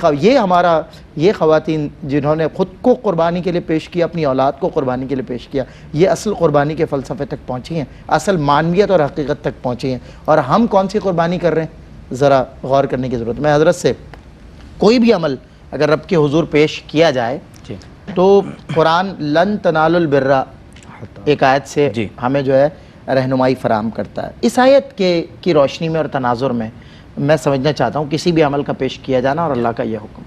یہ خواتین جنہوں نے خود کو قربانی کے لیے پیش کیا، اپنی اولاد کو قربانی کے لیے پیش کیا، یہ اصل قربانی کے فلسفے تک پہنچی ہیں، اصل معنویت اور حقیقت تک پہنچی ہیں، اور ہم کون سی قربانی کر رہے ہیں، ذرا غور کرنے کی ضرورت۔ میں حضرت سے کوئی بھی عمل اگر رب کے حضور پیش کیا جائے تو قرآن لن تنالوا البر ایک آیت سے ہمیں جو ہے رہنمائی فراہم کرتا ہے، اس آیت کی روشنی میں اور تناظر میں میں سمجھنا چاہتا ہوں کسی بھی عمل کا پیش کیا جانا اور اللہ کا یہ حکم۔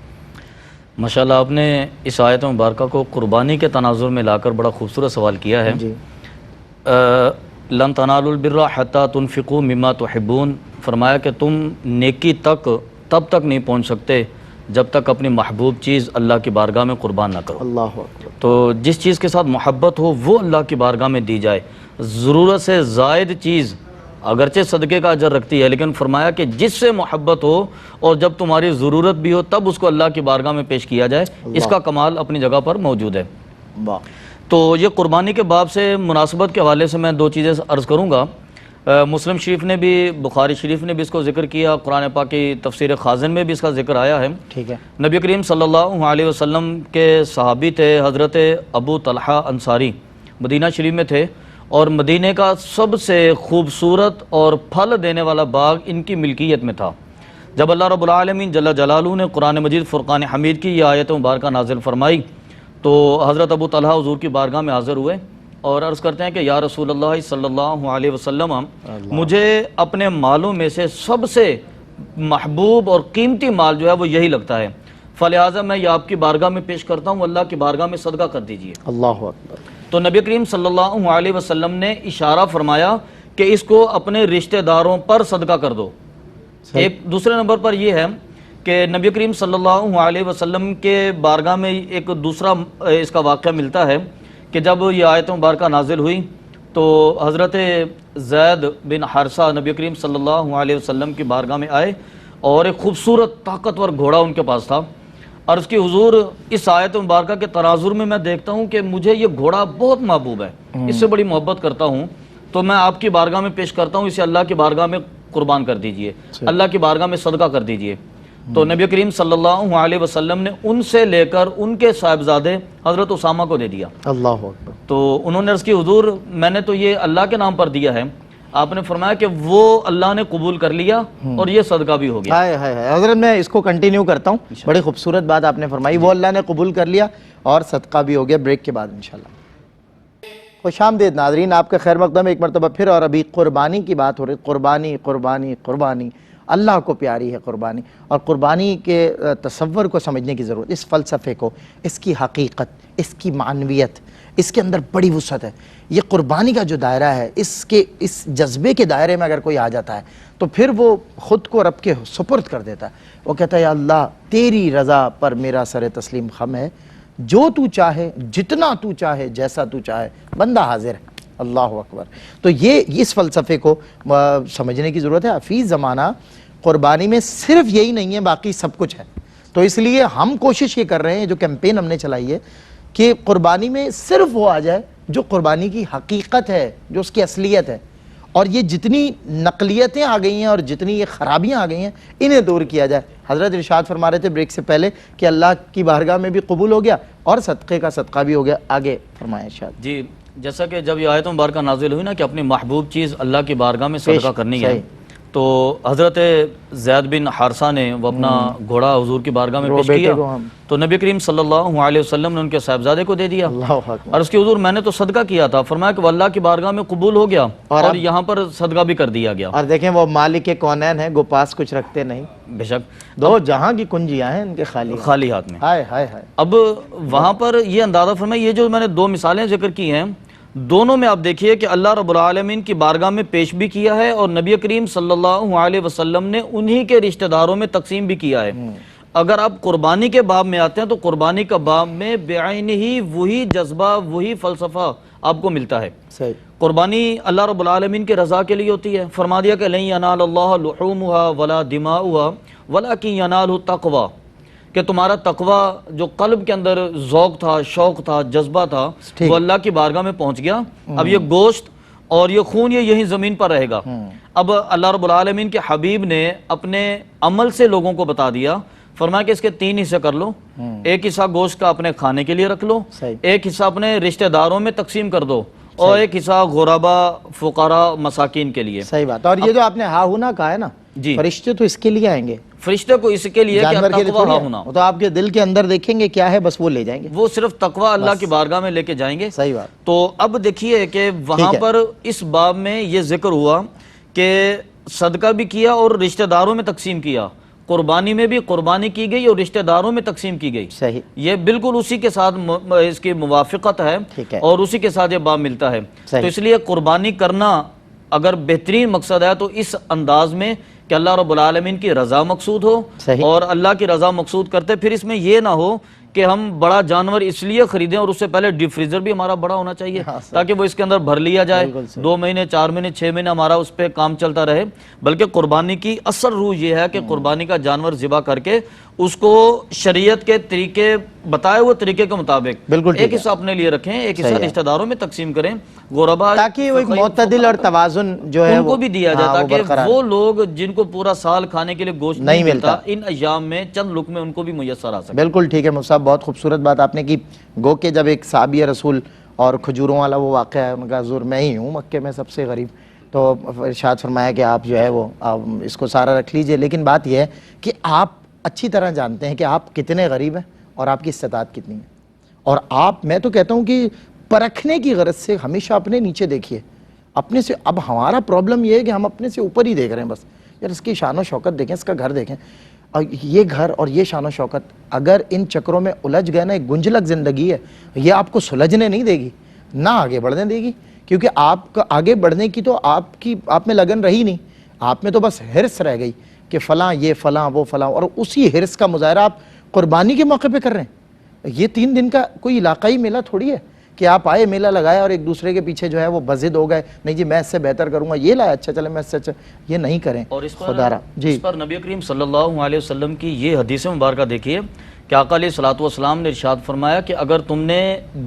ماشاءاللہ آپ نے اس آیت مبارکہ کو قربانی کے تناظر میں لا کر بڑا خوبصورت سوال کیا ہے۔ لن تنالوا البر حتی تنفقوا مما تحبون، فرمایا کہ تم نیکی تک تب تک نہیں پہنچ سکتے جب تک اپنی محبوب چیز اللہ کی بارگاہ میں قربان نہ کرو۔ اللہ اکبر۔ تو جس چیز کے ساتھ محبت ہو وہ اللہ کی بارگاہ میں دی جائے، ضرورت سے زائد چیز اگرچہ صدقے کا اجر رکھتی ہے، لیکن فرمایا کہ جس سے محبت ہو اور جب تمہاری ضرورت بھی ہو تب اس کو اللہ کی بارگاہ میں پیش کیا جائے، اس کا کمال اپنی جگہ پر موجود ہے۔ تو یہ قربانی کے باب سے مناسبت کے حوالے سے میں 2 چیزیں عرض کروں گا۔ مسلم شریف نے بھی، بخاری شریف نے بھی اس کو ذکر کیا، قرآن پاک کی تفسیر خازن میں بھی اس کا ذکر آیا ہے۔ ٹھیک ہے۔ نبی کریم صلی اللہ علیہ وسلم کے صحابی تھے حضرت ابو طلحہ انصاری، مدینہ شریف میں تھے، اور مدینہ کا سب سے خوبصورت اور پھل دینے والا باغ ان کی ملکیت میں تھا۔ جب اللہ رب العالمین جل جلالہ نے قرآن مجید فرقان حمید کی یہ آیت مبارکہ نازل فرمائی تو حضرت ابو طلحہ حضور کی بارگاہ میں حاضر ہوئے اور عرض کرتے ہیں کہ یا رسول اللہ صلی اللہ علیہ وسلم مجھے اپنے مالوں میں سے سب سے محبوب اور قیمتی مال جو ہے وہ یہی لگتا ہے، فلہذا میں یہ آپ کی بارگاہ میں پیش کرتا ہوں، اللہ کی بارگاہ میں صدقہ کر دیجئے۔ اللہ اکبر۔ تو نبی کریم صلی اللہ علیہ وسلم نے اشارہ فرمایا کہ اس کو اپنے رشتہ داروں پر صدقہ کر دو۔ ایک دوسرے نمبر پر یہ ہے کہ نبی کریم صلی اللہ علیہ وسلم کے بارگاہ میں ایک دوسرا اس کا واقعہ ملتا ہے کہ جب یہ آیت مبارکہ نازل ہوئی تو حضرت زید بن حارثہ نبی کریم صلی اللہ علیہ وسلم کی بارگاہ میں آئے اور ایک خوبصورت طاقتور گھوڑا ان کے پاس تھا۔ عرض کی حضور اس آیت مبارکہ کے تناظر میں میں دیکھتا ہوں کہ مجھے یہ گھوڑا بہت محبوب ہے، اس سے بڑی محبت کرتا ہوں، تو میں آپ کی بارگاہ میں پیش کرتا ہوں، اسے اللہ کی بارگاہ میں قربان کر دیجئے، اللہ کی بارگاہ میں صدقہ کر دیجئے۔ تو نبی کریم صلی اللہ علیہ وسلم نے ان سے لے کر ان کے صاحبزادے حضرت اسامہ کو دے دیا۔ اللہ اکبر۔ تو انہوں نے عرض کی حضور میں نے تو یہ اللہ کے نام پر دیا ہے، آپ نے فرمایا کہ وہ اللہ نے قبول کر لیا اور یہ صدقہ بھی ہو گیا۔ ہائے ہائے ہائے، حضرت میں اس کو کنٹینیو کرتا ہوں، بڑی خوبصورت بات آپ نے فرمائی، وہ اللہ نے قبول کر لیا اور صدقہ بھی ہو گیا۔ بریک کے بعد انشاءاللہ۔ خوش آمدید ناظرین، آپ کا خیر مقدم ایک مرتبہ پھر، اور ابھی قربانی کی بات ہو رہی، قربانی قربانی قربانی، اللہ کو پیاری ہے قربانی، اور قربانی کے تصور کو سمجھنے کی ضرورت، اس فلسفے کو، اس کی حقیقت، اس کی معنویت، اس کے اندر بڑی وسعت ہے۔ یہ قربانی کا جو دائرہ ہے، اس جذبے کے دائرے میں اگر کوئی آ جاتا ہے تو پھر وہ خود کو رب کے سپرد کر دیتا ہے۔ وہ کہتا ہے یا اللہ تیری رضا پر میرا سر تسلیم خم ہے، جو تو چاہے، جتنا تو چاہے، جیسا تو چاہے، بندہ حاضر ہے۔ اللہ اکبر۔ تو یہ اس فلسفے کو سمجھنے کی ضرورت ہے۔ حفیظ زمانہ قربانی میں صرف یہی نہیں ہے، باقی سب کچھ ہے۔ تو اس لیے ہم کوشش یہ کر رہے ہیں، جو کیمپین ہم نے چلائی ہے، کہ قربانی میں صرف وہ آ جائے جو قربانی کی حقیقت ہے، جو اس کی اصلیت ہے، اور یہ جتنی نقلیتیں آ گئی ہیں اور جتنی یہ خرابیاں آ گئی ہیں انہیں دور کیا جائے۔ حضرت ارشاد فرما رہے تھے بریک سے پہلے کہ اللہ کی بارگاہ میں بھی قبول ہو گیا اور صدقے کا صدقہ بھی ہو گیا۔ آگے فرمائیں ارشاد۔ جی، جیسا کہ جب یہ آیت مبارکہ نازل ہوئی نا کہ اپنی محبوب چیز اللہ کی بارگاہ میں صدقہ کرنی ہے، تو حضرت زید بن حارثہ نے وہ اپنا گھوڑا حضور کی بارگاہ میں پیش کیا، تو نبی کریم صلی اللہ علیہ وسلم نے ان کے صاحبزادے کو دے دیا، اور اس کی حضور میں نے تو صدقہ کیا تھا، فرمایا کہ وہ اللہ کی بارگاہ میں قبول ہو گیا اور یہاں پر صدقہ بھی کر دیا گیا۔ اور دیکھیں وہ مالک کونین ہیں، پاس کچھ رکھتے نہیں، بے شک دو جہاں کی کنجیاں ہیں ان کے خالی ہاتھ میں۔ ہائے ہائے ہائے۔ اب وہاں پر یہ اندازہ فرمائے، یہ جو میں نے دو مثالیں ذکر کی ہیں، دونوں میں آپ دیکھیے کہ اللہ رب العالمین کی بارگاہ میں پیش بھی کیا ہے اور نبی کریم صلی اللہ علیہ وسلم نے انہی کے رشتہ داروں میں تقسیم بھی کیا ہے۔ اگر آپ قربانی کے باب میں آتے ہیں تو قربانی کا باب میں بعین ہی وہی جذبہ، وہی فلسفہ آپ کو ملتا ہے۔ صحیح۔ قربانی اللہ رب العالمین کے رضا کے لیے ہوتی ہے، فرما دیا کہ لن ینال اللہ لحومها ولا دماؤها ولکن ینالہ التقوی، کہ تمہارا تقوی جو قلب کے اندر ذوق تھا، شوق تھا، جذبہ تھا، وہ اللہ کی بارگاہ میں پہنچ گیا۔ اب یہ گوشت اور یہ خون یہ یہیں زمین پر رہے گا۔ اب اللہ رب العالمین کے حبیب نے اپنے عمل سے لوگوں کو بتا دیا، فرمایا کہ اس کے 3 حصے کر لو، ایک حصہ گوشت کا اپنے کھانے کے لیے رکھ لو، ایک حصہ اپنے رشتہ داروں میں تقسیم کر دو، اور ایک حصہ غربا، فقراء، مساکین کے لیے۔ صحیح بات۔ اور یہ جو آپ نے ہا ہونا کہا ہے نا، جی، فرشتے تو اس کے لیے آئیں گے، فرشتے کو اس کے لیے کہ جانور کے لیے تقوی تھوڑی ہونا، ہے، وہ تو آپ کے دل کے اندر دیکھیں گے کیا ہے، بس وہ لے جائیں گے، وہ صرف تقوی اللہ کی بارگاہ میں لے کے جائیں گے۔ صحیح بات۔ تو اب دیکھیے کہ وہاں پر اس باب میں یہ ذکر ہوا کہ صدقہ بھی کیا اور رشتہ داروں میں تقسیم کیا، قربانی میں بھی قربانی کی گئی اور رشتہ داروں میں تقسیم کی گئی۔ صحیح۔ یہ بالکل اسی کے ساتھ اس کی موافقت ہے اور اسی کے ساتھ یہ باب ملتا ہے۔ تو اس لیے قربانی کرنا اگر بہترین مقصد ہے تو اس انداز میں کہ اللہ رب العالمین کی رضا مقصود ہو، اور اللہ کی رضا مقصود کرتے پھر اس میں یہ نہ ہو کہ ہم بڑا جانور اس لیے خریدیں اور اس سے پہلے ڈیپ فریزر بھی ہمارا بڑا ہونا چاہیے تاکہ وہ اس کے اندر بھر لیا جائے، 2 مہینے 4 مہینے 6 مہینے ہمارا اس پہ کام چلتا رہے۔ بلکہ قربانی کی اصل روح یہ ہے کہ قربانی کا جانور ذبح کر کے اس کو شریعت کے طریقے بتائے ہوئے طریقے کے مطابق ایک حصہ اپنے لیے رکھیں، ایک حصہ رشتہ داروں میں تقسیم کریں، غربا، تاکہ وہ ایک معتدل اور توازن جو ہے ان کو بھی دیا جائے، تاکہ وہ لوگ جن کو پورا سال کھانے کے لیے گوشت نہیں ملتا ان ایام میں چند لقمے ان کو بھی میسر آ سکے۔ بالکل ٹھیک ہے مصعب، بہت خوبصورت بات آپ نے کی۔ گو کہ جب ایک صحابی رسول اور کھجوروں والا وہ واقعہ ہے، ان کا حضور میں ہی ہوں مکے میں سب سے غریب، تو ارشاد فرمایا کہ آپ جو ہے وہ اس کو سارا رکھ لیجئے، لیکن بات یہ ہے کہ آپ اچھی طرح جانتے ہیں کہ آپ کتنے غریب ہیں اور آپ کی استطاعت کتنی ہے، اور آپ، میں تو کہتا ہوں کہ پرکھنے کی غرض سے ہمیشہ اپنے نیچے دیکھیے اپنے سے. اب ہمارا پرابلم یہ ہے کہ ہم اپنے سے اوپر ہی دیکھ رہے ہیں بس. یار اس کی شان و شوکت دیکھیں, اس کا گھر دیکھیں, اور یہ گھر اور یہ شان و شوکت اگر ان چکروں میں الجھ گئے نا, ایک گنجلک زندگی ہے, یہ آپ کو سلجھنے نہیں دے گی, نہ آگے بڑھنے دے گی. کیونکہ آپ کا آگے بڑھنے کی تو آپ میں لگن رہی نہیں, آپ میں تو بس حرص رہ گئی کہ فلاں یہ فلاں وہ فلاں, اور اسی حرص کا مظاہرہ آپ قربانی کے موقع پہ کر رہے ہیں. یہ 3 دن کا کوئی علاقائی میلہ تھوڑی ہے کہ آپ آئے میلہ لگایا اور ایک دوسرے کے پیچھے جو ہے وہ بزد ہو گئے, نہیں جی میں اس سے بہتر کروں گا, یہ لایا اچھا چلے میں اس سے اچھا, یہ نہیں کریں. اور اس خدا را جی اس پر نبی کریم صلی اللہ علیہ وسلم کی یہ حدیث مبارکہ دیکھیے کہ آقا علیہ الصلوۃ والسلام نے ارشاد فرمایا کہ اگر تم نے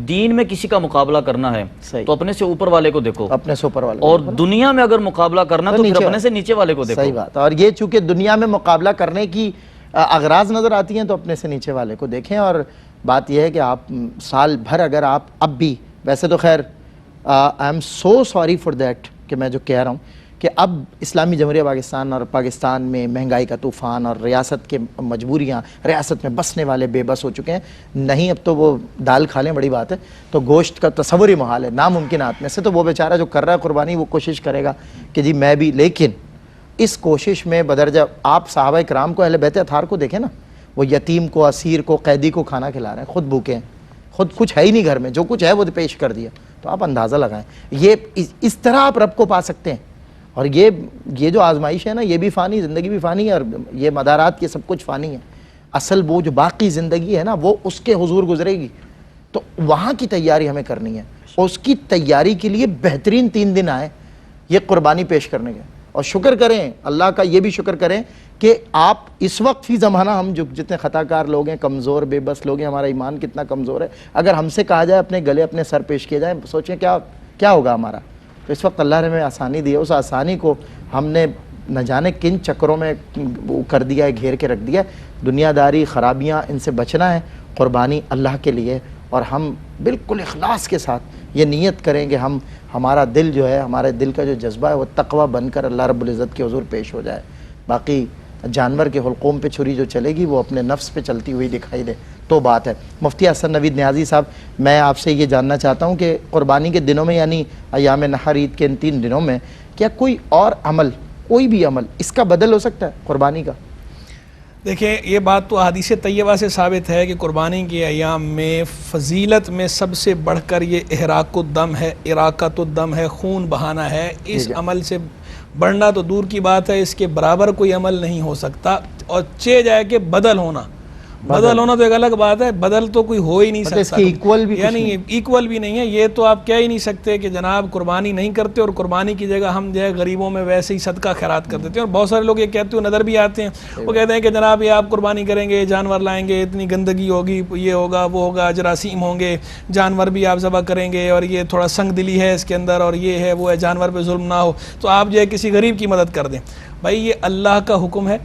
دین میں کسی کا مقابلہ کرنا ہے تو اپنے سے اوپر والے کو دیکھو, اپنے سے اوپر والے, اور دنیا میں اگر مقابلہ کرنا تو پھر اپنے سے نیچے والے کو دیکھو. صحیح بات. اور یہ چونکہ دنیا میں مقابلہ کرنے کی اغراض نظر آتی ہیں تو اپنے سے نیچے والے کو دیکھیں. اور بات یہ ہے کہ آپ سال بھر اگر آپ اب بھی, ویسے تو خیر I am so sorry for that کہ میں جو کہہ رہا ہوں کہ اب اسلامی جمہوریہ پاکستان اور پاکستان میں مہنگائی کا طوفان اور ریاست کے مجبوریاں, ریاست میں بسنے والے بے بس ہو چکے ہیں. نہیں اب تو وہ دال کھا لیں بڑی بات ہے, تو گوشت کا تصور ہی محال ہے, ناممکنات میں سے. تو وہ بیچارہ جو کر رہا ہے قربانی وہ کوشش کرے گا کہ جی میں بھی, لیکن اس کوشش میں بدرجہ آپ صحابہ کرام کو, اہل بیت اطہار کو دیکھیں نا, وہ یتیم کو, اسیر کو, قیدی کو کھانا کھلا رہے ہیں, خود بھوکے ہیں, خود کچھ ہے ہی نہیں گھر میں, جو کچھ ہے وہ پیش کر دیا. تو آپ اندازہ لگائیں, یہ اس طرح آپ رب کو پا سکتے ہیں. اور یہ جو آزمائش ہے نا, یہ بھی فانی, زندگی بھی فانی ہے, اور یہ مدارات یہ سب کچھ فانی ہے. اصل وہ جو باقی زندگی ہے نا وہ اس کے حضور گزرے گی. تو وہاں کی تیاری ہمیں کرنی ہے, اور اس کی تیاری کے لیے بہترین 3 دن آئے یہ قربانی پیش کرنے کے. اور شکر کریں اللہ کا, یہ بھی شکر کریں کہ آپ اس وقت فی زمانہ ہم جو جتنے خطا کار لوگ ہیں, کمزور بے بس لوگ ہیں, ہمارا ایمان کتنا کمزور ہے, اگر ہم سے کہا جائے اپنے گلے اپنے سر پیش کیے جائیں, سوچیں کیا ہوگا ہمارا. تو اس وقت اللہ نے ہمیں آسانی دی ہے, اس آسانی کو ہم نے نہ جانے کن چکروں میں کر دیا ہے, گھیر کے رکھ دیا ہے. دنیا داری خرابیاں ان سے بچنا ہے, قربانی اللہ کے لیے, اور ہم بالکل اخلاص کے ساتھ یہ نیت کریں کہ ہمارا دل جو ہے, ہمارے دل کا جو جذبہ ہے وہ تقوی بن کر اللہ رب العزت کے حضور پیش ہو جائے. باقی جانور کے حلقوم پہ چھری جو چلے گی وہ اپنے نفس پہ چلتی ہوئی دکھائی دے تو بات ہے. مفتی حسن نوید نیازی صاحب, میں آپ سے یہ جاننا چاہتا ہوں کہ قربانی کے دنوں میں, یعنی ایام نحر عید کے ان 3 دنوں میں, کیا کوئی اور عمل, کوئی بھی عمل اس کا بدل ہو سکتا ہے قربانی کا؟ دیکھیں یہ بات تو احادیث طیبہ سے ثابت ہے کہ قربانی کے ایام میں فضیلت میں سب سے بڑھ کر یہ احراق الدم ہے, اراقۃ الدم ہے, خون بہانا ہے. اس عمل سے بڑھنا تو دور کی بات ہے, اس کے برابر کوئی عمل نہیں ہو سکتا. اور جائے کہ بدل ہونا تو ایک الگ بات ہے, بدل تو کوئی ہو ہی نہیں سکتا, یعنی ایکول بھی نہیں ہے. یہ تو آپ کہہ ہی نہیں سکتے کہ جناب قربانی نہیں کرتے اور قربانی کی جگہ ہم جو ہے غریبوں میں ویسے ہی صدقہ خیرات کر دیتے ہیں. اور بہت سارے لوگ یہ کہتے ہوئے نظر بھی آتے ہیں, وہ کہتے ہیں کہ جناب یہ آپ قربانی کریں گے, جانور لائیں گے, اتنی گندگی ہوگی, یہ ہوگا وہ ہوگا, جراثیم ہوں گے, جانور بھی آپ ذبح کریں گے, اور یہ تھوڑا سنگ دلی ہے اس کے اندر, اور یہ ہے وہ ہے, جانور پہ ظلم نہ ہو, تو آپ جو ہے کسی غریب کی مدد کر دیں. بھائی یہ اللہ کا حکم ہے,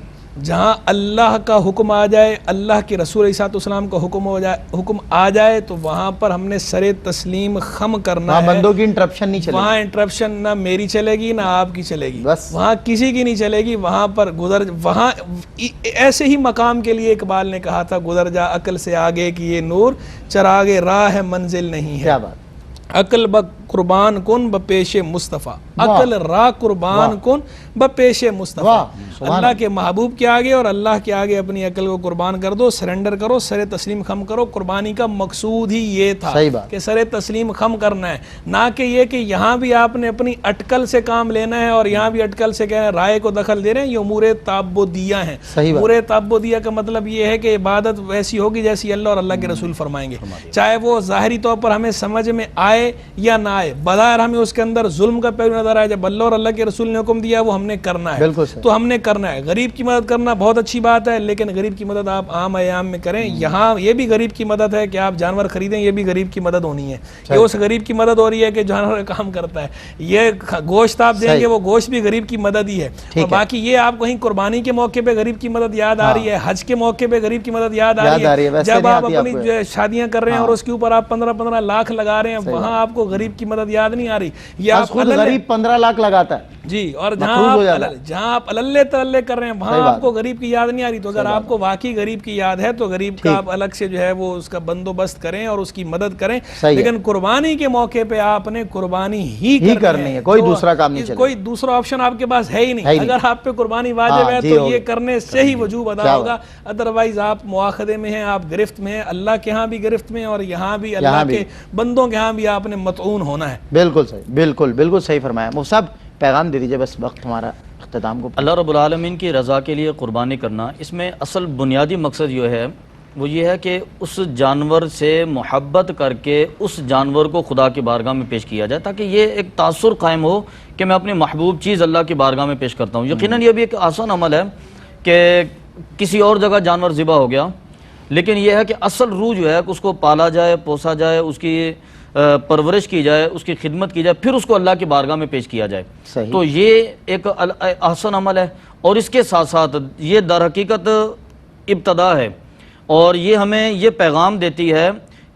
جہاں اللہ کا حکم آ جائے, اللہ کے رسول علیہ السلام کا حکم آ جائے تو وہاں پر ہم نے سر تسلیم خم کرنا ہے. بندوں کی انٹرپشن نہیں چلے گی, وہاں انٹرپشن نہ میری چلے گی نہ آپ کی چلے گی, وہاں کسی کی نہیں چلے گی. وہاں پر وہاں ایسے ہی مقام کے لیے اقبال نے کہا تھا, گزر جا عقل سے آگے کی یہ نور, چراغ راہ ہے منزل نہیں ہے. کیا بات, عقل قربان کن بپیش مصطفیٰ, عقل را قربان کن بپیش مصطفیٰ. اللہ کے محبوب کے آگے اور اللہ کے آگے اپنی عقل کو قربان کر دو, سرنڈر کرو, سر تسلیم خم کرو. قربانی کا مقصود ہی یہ تھا کہ سر تسلیم خم کرنا ہے, نہ کہ یہ کہ یہاں بھی آپ نے اپنی اٹکل سے کام لینا ہے اور یہاں بھی اٹکل سے کہنا ہے رائے کو دخل دے رہے ہیں. یہ امور تعبدیہ ہیں. امور تعبدیہ کا مطلب یہ ہے کہ عبادت ویسی ہوگی جیسی اللہ اور اللہ کے رسول فرمائیں گے, چاہے وہ ظاہری طور پر ہمیں سمجھ میں آئے یا نہ آئے. بظاہر ہمیں اس کے اندر ظلم کا پہلو نظر آئے, جب اللہ اور اللہ کے رسول نے حکم دیا وہ ہم نے کرنا ہے, تو ہم نے کرنا ہے. غریب کی مدد کرنا بہت اچھی بات ہے, لیکن غریب کی مدد آپ عام ایام میں کریں. یہاں یہ بھی غریب کی مدد ہے کہ آپ جانور خریدیں, یہ بھی غریب کی مدد ہونی ہے. یہ اس غریب کی مدد ہو رہی ہے کہ جانور کام کرتا ہے. یہ گوشت آپ دیں گے, وہ گوشت بھی غریب کی مدد ہی ہے. اور باقی یہ آپ کہیں قربانی کے موقع پہ غریب کی مدد یاد آ رہی ہے, حج کے موقع پہ غریب کی مدد یاد آ رہی ہے, جب آپ اپنی شادیاں کر رہے ہیں اور اس کے اوپر آپ 15-15 لاکھ لگا رہے ہیں, وہاں آپ کو غریب کی کی مدد یاد نہیں آ رہی. یہ بس آپ خود غریب 15 لاکھ لگاتا ہے جی, اور مقروض ہو جاتا ہے. جہاں آپ اللہ تللے کر رہے ہیں وہاں آپ کو غریب کی یاد نہیں آ رہی. تو اگر آپ کو واقعی غریب کی یاد ہے تو غریب کا آپ الگ سے جو ہے وہ اس کا بندوبست کریں اور اس کی مدد کریں. لیکن قربانی کے موقع پہ آپ نے قربانی ہی کرنی ہے, کوئی دوسرا کام نہیں چلے, کوئی دوسرا آپشن آپ کے پاس ہے ہی نہیں. اگر آپ پہ قربانی واجب ہے تو یہ کرنے سے ہی وجوب ادا ہوگا, ادروائز آپ مواخذے میں ہیں, آپ گرفت میں ہیں, اللہ کے ہاں بھی گرفت میں اور یہاں بھی اللہ کے بندوں کے ہاں بھی آپ نے مطعون ہونا ہے. بالکل صحیح, بالکل صحیح فرمایا. مفتی صاحب پیغام دے دیجئے, بس وقت ہمارا اختتام کو. اللہ رب العالمین کی رضا کے لیے قربانی کرنا, اس میں اصل بنیادی مقصد جو ہے وہ یہ ہے کہ اس جانور سے محبت کر کے اس جانور کو خدا کی بارگاہ میں پیش کیا جائے, تاکہ یہ ایک تاثر قائم ہو کہ میں اپنی محبوب چیز اللہ کی بارگاہ میں پیش کرتا ہوں. یقیناً یہ بھی ایک آسان عمل ہے کہ کسی اور جگہ جانور ذبح ہو گیا, لیکن یہ ہے کہ اصل روح جو ہے کہ اس کو پالا جائے, پوسا جائے, اس کی پرورش کی جائے, اس کی خدمت کی جائے, پھر اس کو اللہ کی بارگاہ میں پیش کیا جائے. تو یہ ایک احسن عمل ہے, اور اس کے ساتھ ساتھ یہ در حقیقت ابتدا ہے, اور یہ ہمیں یہ پیغام دیتی ہے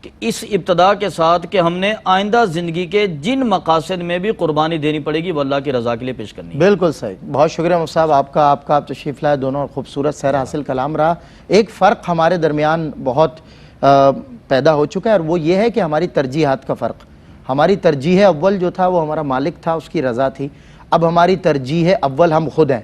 کہ اس ابتدا کے ساتھ کہ ہم نے آئندہ زندگی کے جن مقاصد میں بھی قربانی دینی پڑے گی وہ اللہ کی رضا کے لیے پیش کرنی ہے. بالکل صحیح, بہت شکریہ مفتی صاحب آپ تشریف لائے, دونوں خوبصورت سیر حاصل کلام رہا. ایک فرق ہمارے درمیان بہت پیدا ہو چکا ہے, اور وہ یہ ہے کہ ہماری ترجیحات کا فرق. ہماری ترجیح اول جو تھا وہ ہمارا مالک تھا, اس کی رضا تھی. اب ہماری ترجیح اول ہم خود ہیں.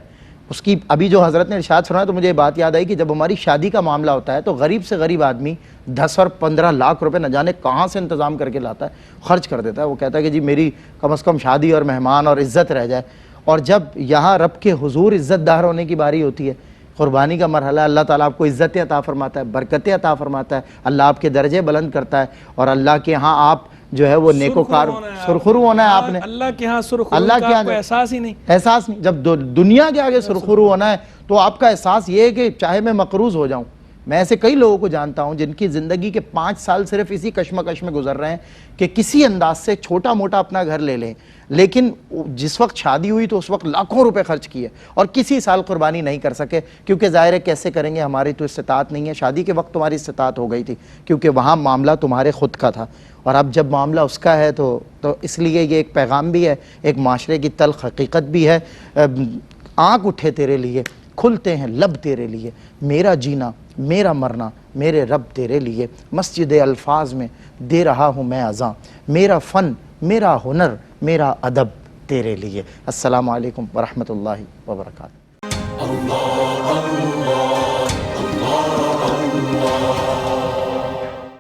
اس کی ابھی جو حضرت نے ارشاد فرمایا تو مجھے یہ بات یاد آئی کہ جب ہماری شادی کا معاملہ ہوتا ہے تو غریب سے غریب آدمی 10 اور 15 لاکھ روپے نہ جانے کہاں سے انتظام کر کے لاتا ہے, خرچ کر دیتا ہے. وہ کہتا ہے کہ جی میری کم از کم شادی اور مہمان اور عزت رہ جائے. اور جب یہاں رب کے حضور عزت دار ہونے کی باری ہوتی ہے, قربانی کا مرحلہ, اللہ تعالیٰ آپ کو عزتیں عطا فرماتا ہے, برکتیں عطا فرماتا ہے, اللہ آپ کے درجے بلند کرتا ہے, اور اللہ کے ہاں آپ جو ہے وہ نیکوکار سرخرو ہونا ہے. آپ نے اللہ کے ہاں سرخرو کا آپ کو احساس ہی نہیں, احساس نہیں. جب دنیا کے آگے سرخرو ہونا ہے تو آپ کا احساس یہ ہے کہ چاہے میں مقروض ہو جاؤں. میں ایسے کئی لوگوں کو جانتا ہوں جن کی زندگی کے 5 سال صرف اسی کشمکش میں گزر رہے ہیں کہ کسی انداز سے چھوٹا موٹا اپنا گھر لے لیں, لیکن جس وقت شادی ہوئی تو اس وقت لاکھوں روپے خرچ کیے اور کسی سال قربانی نہیں کر سکے, کیونکہ ظاہر ہے کیسے کریں گے, ہماری تو استطاعت نہیں ہے. شادی کے وقت تمہاری استطاعت ہو گئی تھی کیونکہ وہاں معاملہ تمہارے خود کا تھا, اور اب جب معاملہ اس کا ہے تو اس لیے یہ ایک پیغام بھی ہے, ایک معاشرے کی تلخ حقیقت بھی ہے. آنکھ اٹھے تیرے لیے, کھلتے ہیں لب تیرے لیے, میرا جینا میرا مرنا میرے رب تیرے لیے, مسجد الفاظ میں دے رہا ہوں میں اذاں, میرا فن میرا ہنر میرا ادب تیرے لیے. السلام علیکم ورحمۃ اللہ وبرکاتہ.